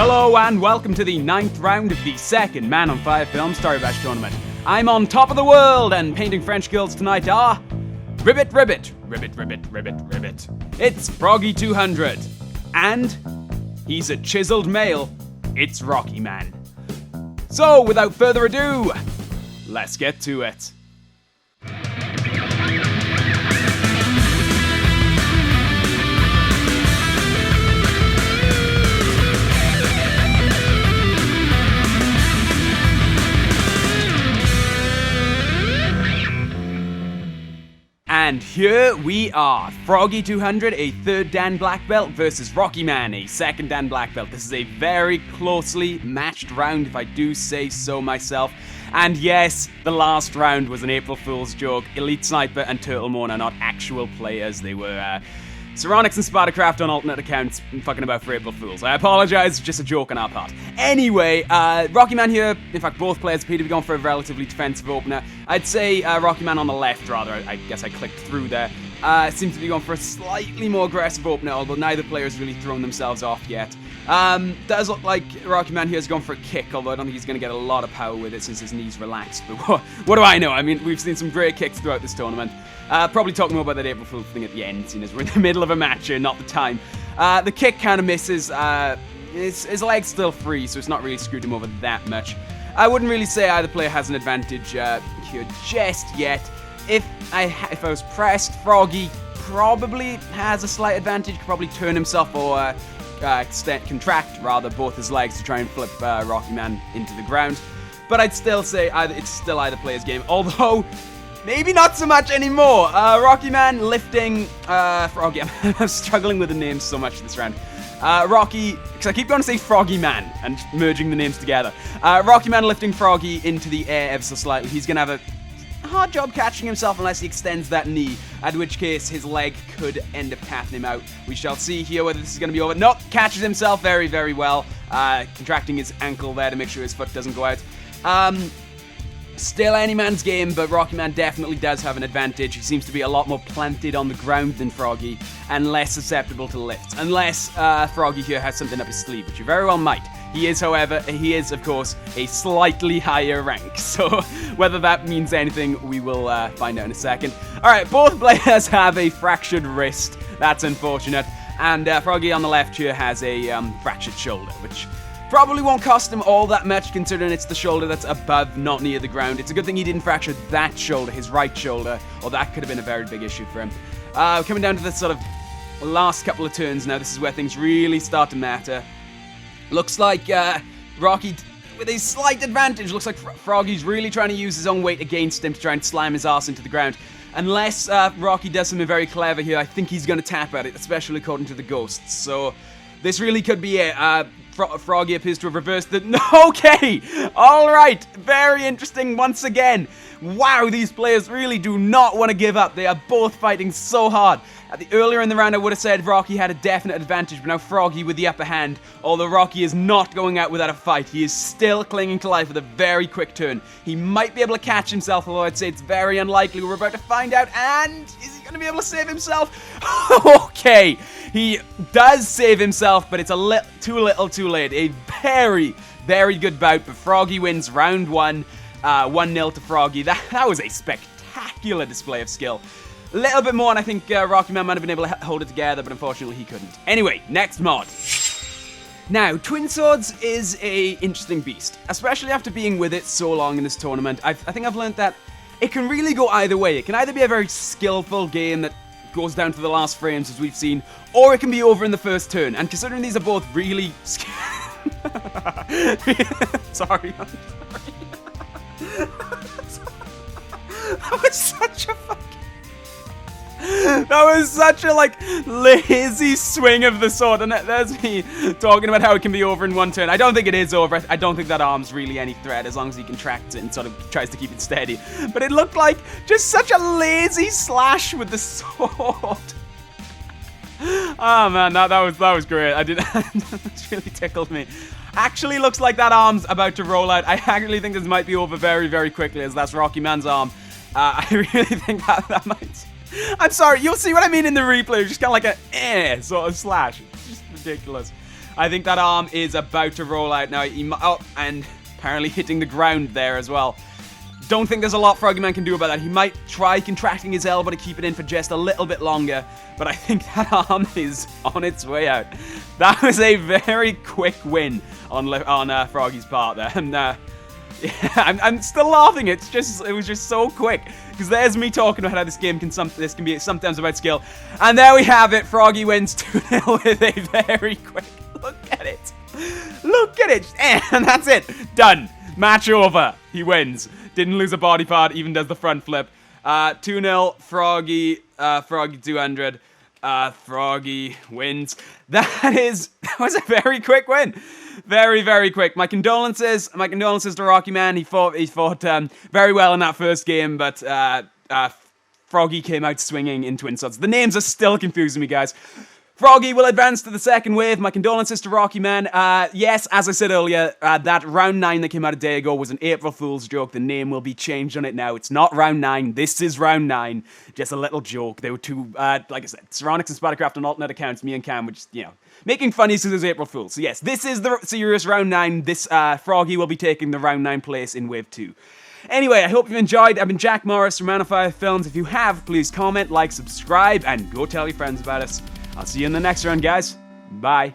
Hello and welcome to the 9th round of the second Man on Fire film Toribash tournament. I'm on top of the world and painting French girls tonight are... Ribbit. It's Frogy200. And he's a chiseled male. It's Rockyman. So, without further ado, let's get to it. And here we are, Frogy200, a 3rd Dan Black Belt versus Rockyman, a 2nd Dan Black Belt. This is a very closely matched round, if I do say so myself. And yes, the last round was an April Fool's joke. Elite Sniper and Turtlemon are not actual players. They were Ceronics and Spartacraft on alternate accounts fucking about for April Fools. I apologize, just a joke on our part. Anyway, Rockyman here, in fact both players appear to be going for a relatively defensive opener. I'd say Rockyman on the left rather, I guess I clicked through there. Seems to be going for a slightly more aggressive opener, although neither player's really thrown themselves off yet. Does look like Rockyman here is going for a kick, although I don't think he's going to get a lot of power with it since his knee's relaxed. But what do I know? I mean, we've seen some great kicks throughout this tournament. Probably talking more about that April Fool thing at the end, seeing as we're in the middle of a match here, not the time. The kick kind of misses. His leg's still free, so it's not really screwed him over that much. I wouldn't really say either player has an advantage here just yet. If I was pressed, Froggy probably has a slight advantage. Could probably turn himself or contract rather both his legs to try and flip Rockyman into the ground. But I'd still say it's still either player's game. Although maybe not so much anymore. Rockyman lifting Froggy. I'm struggling with the names so much this round. Rocky, because I keep going to say Froggyman and merging the names together. Rockyman lifting Froggy into the air ever so slightly. He's gonna have a hard job catching himself unless he extends that knee, at which case his leg could end up tapping him out. We shall see here whether this is going to be over. Nope, catches himself very, very well, contracting his ankle there to make sure his foot doesn't go out. Still any man's game, but Rockyman definitely does have an advantage. He seems to be a lot more planted on the ground than Froggy, and less susceptible to lifts. Unless Froggy here has something up his sleeve, which he very well might. He is, however, of course, a slightly higher rank. So whether that means anything, we will find out in a second. Alright, both players have a fractured wrist. That's unfortunate. And Froggy on the left here has a fractured shoulder, which probably won't cost him all that much considering it's the shoulder that's above, not near the ground. It's a good thing he didn't fracture that shoulder, his right shoulder, or that could have been a very big issue for him. Coming down to the sort of last couple of turns now, this is where things really start to matter. Looks like Rocky, with a slight advantage, looks like Froggy's really trying to use his own weight against him to try and slam his ass into the ground. Unless Rocky does something very clever here, I think he's going to tap at it, especially according to the ghosts. So this really could be it. Froggy appears to have reversed the... Okay! Alright! Very interesting once again. Wow, these players really do not want to give up. They are both fighting so hard. Earlier in the round, I would have said Rocky had a definite advantage, but now Froggy with the upper hand. Although Rocky is not going out without a fight. He is still clinging to life with a very quick turn. He might be able to catch himself, although I'd say it's very unlikely. We're about to find out, and is he going to be able to save himself? Okay, he does save himself, but it's a little too late. A very, very good bout, but Froggy wins round 1, 1-0 to Froggy. That was a spectacular display of skill. A little bit more, and I think Rockyman might have been able to hold it together, but unfortunately he couldn't. Anyway, next mod. Now, Twin Swords is a interesting beast, especially after being with it so long in this tournament. I think I've learned that it can really go either way. It can either be a very skillful game that goes down to the last frames, as we've seen, or it can be over in the first turn. And considering these are both really... Sorry, I'm sorry. That was such a fucking... That was such a, lazy swing of the sword, and there's me talking about how it can be over in one turn. I don't think it is over. I don't think that arm's really any threat, as long as he contracts it and sort of tries to keep it steady. But it looked like just such a lazy slash with the sword. Oh, man, that was great. That really tickled me. Actually looks like that arm's about to roll out. I actually think this might be over very, very quickly, as that's Rockyman's arm. I really think that might... I'm sorry, you'll see what I mean in the replay. Just kind of like a sort of slash. It's just ridiculous. I think that arm is about to roll out now. Oh, and apparently hitting the ground there as well. Don't think there's a lot Frogyman can do about that. He might try contracting his elbow to keep it in for just a little bit longer, but I think that arm is on its way out. That was a very quick win on Froggy's part there, and yeah, I'm still laughing. It was just so quick, because there's me talking about how this can be sometimes about skill, and there we have it. Froggy wins 2-0 with a very quick. Look at it. Look at it. And that's it. Done. Match over. He wins. Didn't lose a body part, even does the front flip. 2-0, Froggy, Froggy200. Froggy wins. That was a very quick win. Very, very quick. My condolences to Rockyman. He fought very well in that first game, but Froggy came out swinging in Twin Swords. The names are still confusing me, guys. Froggy will advance to the second wave. My condolences to Rockyman. Yes, as I said earlier, that round 9 that came out a day ago was an April Fool's joke. The name will be changed on it now. It's not round 9. This is round 9. Just a little joke. They were two, like I said, Cyronix and Sputtercraft on alternate accounts. Me and Cam were just, making funnies because it was April Fool's. So yes, this is the serious round 9. This Froggy will be taking the round 9 place in wave 2. Anyway, I hope you've enjoyed. I've been Jack Morris from Man of Fire Films. If you have, please comment, like, subscribe, and go tell your friends about us. I'll see you in the next round, guys. Bye.